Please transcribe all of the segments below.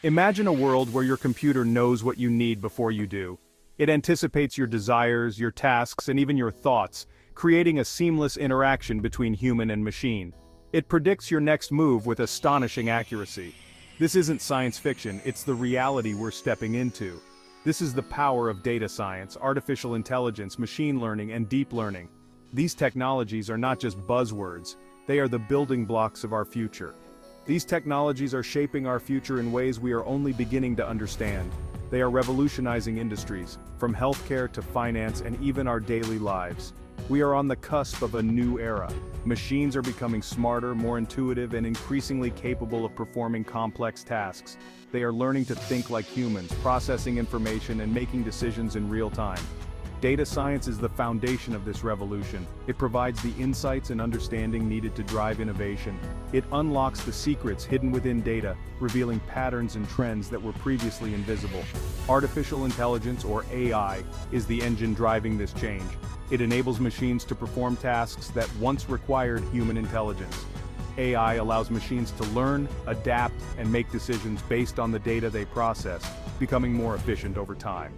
Imagine a world where your computer knows what you need before you do. It anticipates your desires, your tasks, and even your thoughts, creating a seamless interaction between human and machine. It predicts your next move with astonishing accuracy. This isn't science fiction, it's the reality we're stepping into. This is the power of data science, artificial intelligence, machine learning, and deep learning. These technologies are not just buzzwords, they are the building blocks of our future. These technologies are shaping our future in ways we are only beginning to understand. They are revolutionizing industries, from healthcare to finance and even our daily lives. We are on the cusp of a new era. Machines are becoming smarter, more intuitive, and increasingly capable of performing complex tasks. They are learning to think like humans, processing information and making decisions in real time. Data science is the foundation of this revolution. It provides the insights and understanding needed to drive innovation. It unlocks the secrets hidden within data, revealing patterns and trends that were previously invisible. Artificial intelligence, or AI, is the engine driving this change. It enables machines to perform tasks that once required human intelligence. AI allows machines to learn, adapt, and make decisions based on the data they process, becoming more efficient over time.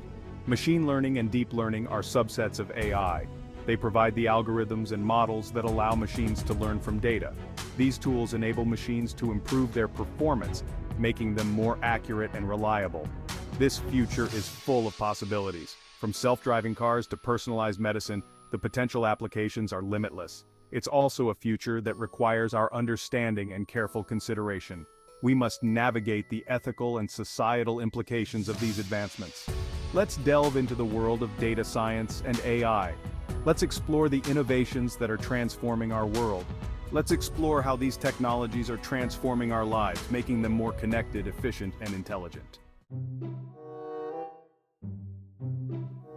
Machine learning and deep learning are subsets of AI. They provide the algorithms and models that allow machines to learn from data. These tools enable machines to improve their performance, making them more accurate and reliable. This future is full of possibilities. From self-driving cars to personalized medicine, the potential applications are limitless. It's also a future that requires our understanding and careful consideration. We must navigate the ethical and societal implications of these advancements. Let's delve into the world of data science and AI. Let's explore the innovations that are transforming our world. Let's explore how these technologies are transforming our lives, making them more connected, efficient, and intelligent.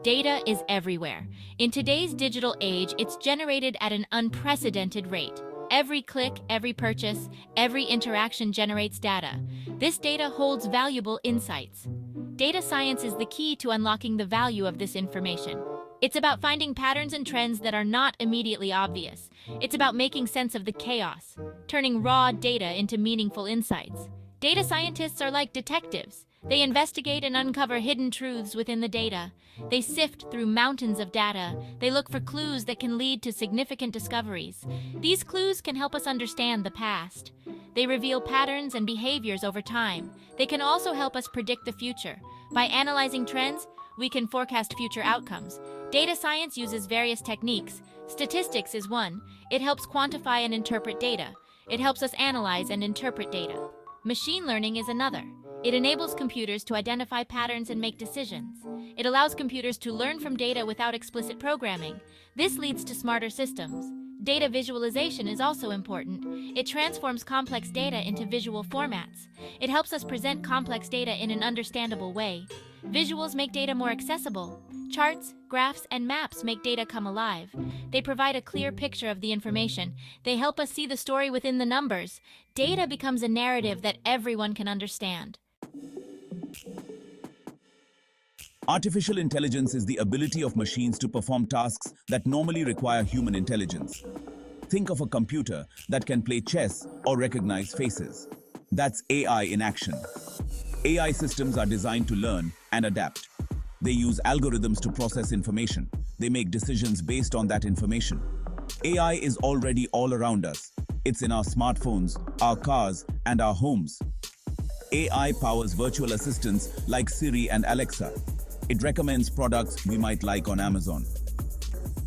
Data is everywhere. In today's digital age, it's generated at an unprecedented rate. Every click, every purchase, every interaction generates data. This data holds valuable insights. Data science is the key to unlocking the value of this information. It's about finding patterns and trends that are not immediately obvious. It's about making sense of the chaos, turning raw data into meaningful insights. Data scientists are like detectives. They investigate and uncover hidden truths within the data. They sift through mountains of data. They look for clues that can lead to significant discoveries. These clues can help us understand the past. They reveal patterns and behaviors over time. They can also help us predict the future. By analyzing trends, we can forecast future outcomes. Data science uses various techniques. Statistics is one. It helps quantify and interpret data. It helps us analyze and interpret data. Machine learning is another. It enables computers to identify patterns and make decisions. It allows computers to learn from data without explicit programming. This leads to smarter systems. Data visualization is also important. It transforms complex data into visual formats. It helps us present complex data in an understandable way. Visuals make data more accessible. Charts, graphs, and maps make data come alive. They provide a clear picture of the information. They help us see the story within the numbers. Data becomes a narrative that everyone can understand. Artificial intelligence is the ability of machines to perform tasks that normally require human intelligence. Think of a computer that can play chess or recognize faces. That's AI in action. AI systems are designed to learn and adapt. They use algorithms to process information. They make decisions based on that information. AI is already all around us. It's in our smartphones, our cars, and our homes. AI powers virtual assistants like Siri and Alexa. It recommends products we might like on Amazon.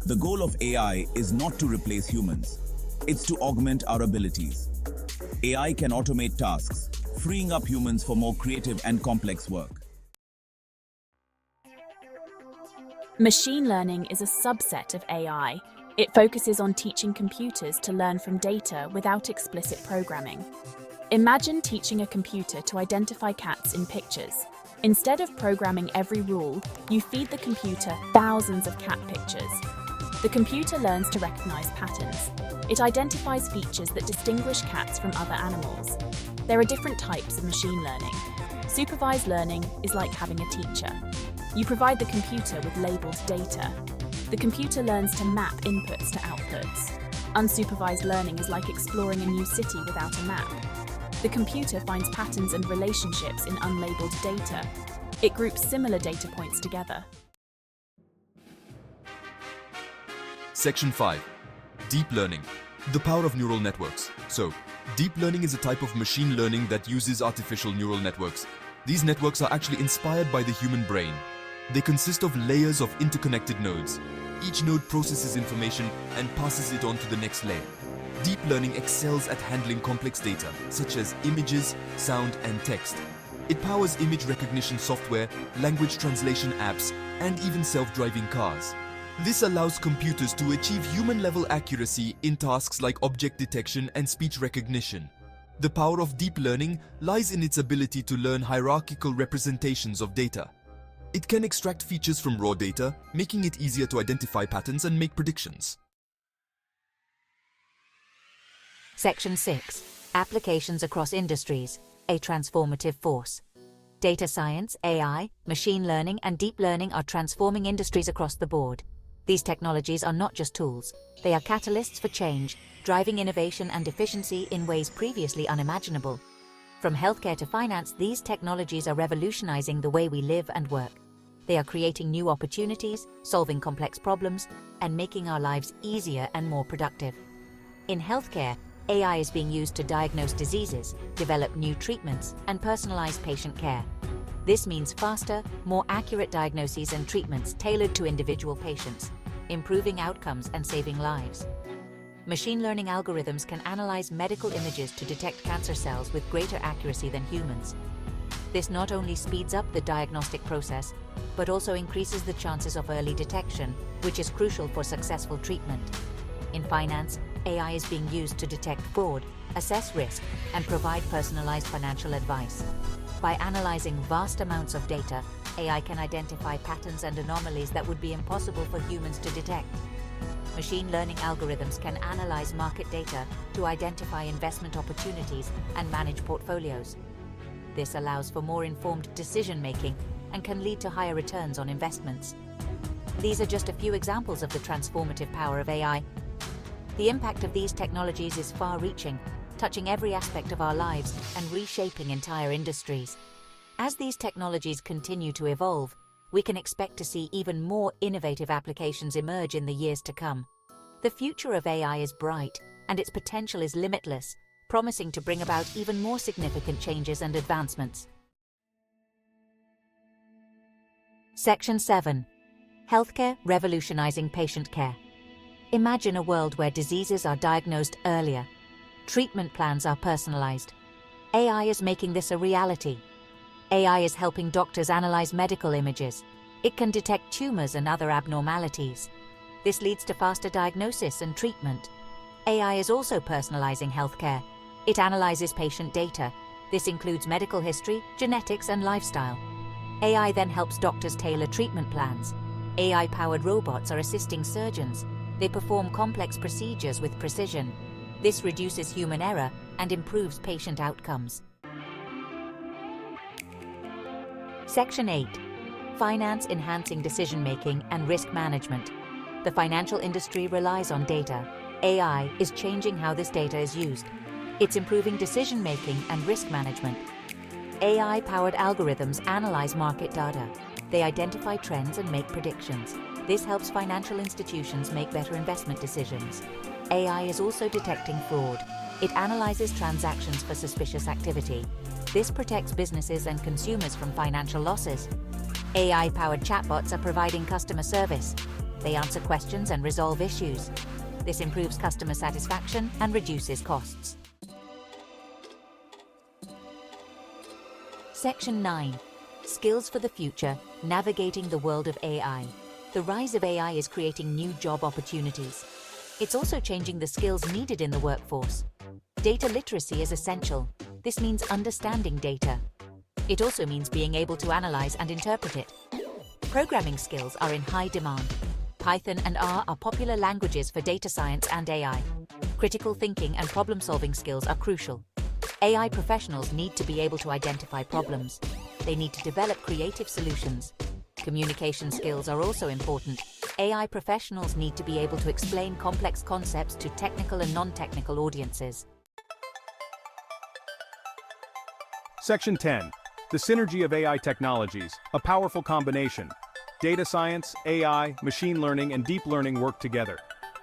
The goal of AI is not to replace humans. It's to augment our abilities. AI can automate tasks, freeing up humans for more creative and complex work. Machine learning is a subset of AI. It focuses on teaching computers to learn from data without explicit programming. Imagine teaching a computer to identify cats in pictures. Instead of programming every rule, you feed the computer thousands of cat pictures. The computer learns to recognize patterns. It identifies features that distinguish cats from other animals. There are different types of machine learning. Supervised learning is like having a teacher. You provide the computer with labeled data. The computer learns to map inputs to outputs. Unsupervised learning is like exploring a new city without a map. The computer finds patterns and relationships in unlabeled data. It groups similar data points together. Section 5. Deep learning. The power of neural networks. So, deep learning is a type of machine learning that uses artificial neural networks. These networks are actually inspired by the human brain. They consist of layers of interconnected nodes. Each node processes information and passes it on to the next layer. Deep learning excels at handling complex data, such as images, sound, and text. It powers image recognition software, language translation apps, and even self-driving cars. This allows computers to achieve human-level accuracy in tasks like object detection and speech recognition. The power of deep learning lies in its ability to learn hierarchical representations of data. It can extract features from raw data, making it easier to identify patterns and make predictions. Section 6. Applications across industries, a transformative force. Data science, AI, machine learning, and deep learning are transforming industries across the board. These technologies are not just tools, they are catalysts for change, driving innovation and efficiency in ways previously unimaginable. From healthcare to finance, these technologies are revolutionizing the way we live and work. They are creating new opportunities, solving complex problems, and making our lives easier and more productive. In healthcare, AI is being used to diagnose diseases, develop new treatments, and personalize patient care. This means faster, more accurate diagnoses and treatments tailored to individual patients, improving outcomes and saving lives. Machine learning algorithms can analyze medical images to detect cancer cells with greater accuracy than humans. This not only speeds up the diagnostic process, but also increases the chances of early detection, which is crucial for successful treatment. In finance, AI is being used to detect fraud, assess risk, and provide personalized financial advice. By analyzing vast amounts of data, AI can identify patterns and anomalies that would be impossible for humans to detect. Machine learning algorithms can analyze market data to identify investment opportunities and manage portfolios. This allows for more informed decision-making and can lead to higher returns on investments. These are just a few examples of the transformative power of AI. The impact of these technologies is far-reaching, touching every aspect of our lives and reshaping entire industries. As these technologies continue to evolve, we can expect to see even more innovative applications emerge in the years to come. The future of AI is bright, and its potential is limitless, promising to bring about even more significant changes and advancements. Section 7. Healthcare revolutionizing patient care. Imagine a world where diseases are diagnosed earlier. Treatment plans are personalized. AI is making this a reality. AI is helping doctors analyze medical images. It can detect tumors and other abnormalities. This leads to faster diagnosis and treatment. AI is also personalizing healthcare. It analyzes patient data. This includes medical history, genetics, and lifestyle. AI then helps doctors tailor treatment plans. AI-powered robots are assisting surgeons. They perform complex procedures with precision. This reduces human error and improves patient outcomes. Section 8. Finance enhancing decision-making and risk management. The financial industry relies on data. AI is changing how this data is used. It's improving decision-making and risk management. AI-powered algorithms analyze market data. They identify trends and make predictions. This helps financial institutions make better investment decisions. AI is also detecting fraud. It analyzes transactions for suspicious activity. This protects businesses and consumers from financial losses. AI-powered chatbots are providing customer service. They answer questions and resolve issues. This improves customer satisfaction and reduces costs. Section 9. Skills for the future, navigating the world of AI. The rise of AI is creating new job opportunities. It's also changing the skills needed in the workforce. Data literacy is essential. This means understanding data. It also means being able to analyze and interpret it. Programming skills are in high demand. Python and R are popular languages for data science and AI. Critical thinking and problem-solving skills are crucial. AI professionals need to be able to identify problems. They need to develop creative solutions. Communication skills are also important. AI professionals need to be able to explain complex concepts to technical and non-technical audiences. Section 10. The synergy of AI technologies, a powerful combination. Data science, AI, machine learning, and deep learning work together.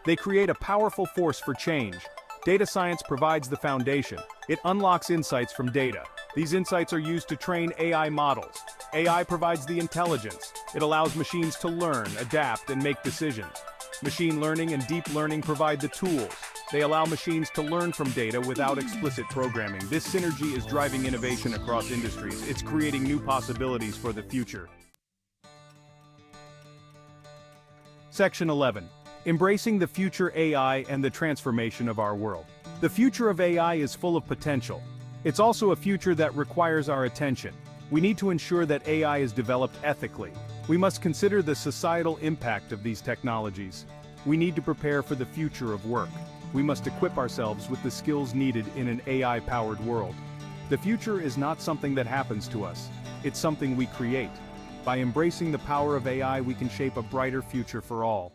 They create a powerful force for change. Data science provides the foundation. It unlocks insights from data. These insights are used to train AI models. AI provides the intelligence. It allows machines to learn, adapt, and make decisions. Machine learning and deep learning provide the tools. They allow machines to learn from data without explicit programming. This synergy is driving innovation across industries. It's creating new possibilities for the future. Section 11. Embracing the future AI and the transformation of our world. The future of AI is full of potential. It's also a future that requires our attention. We need to ensure that AI is developed ethically. We must consider the societal impact of these technologies. We need to prepare for the future of work. We must equip ourselves with the skills needed in an AI-powered world. The future is not something that happens to us. It's something we create. By embracing the power of AI, we can shape a brighter future for all.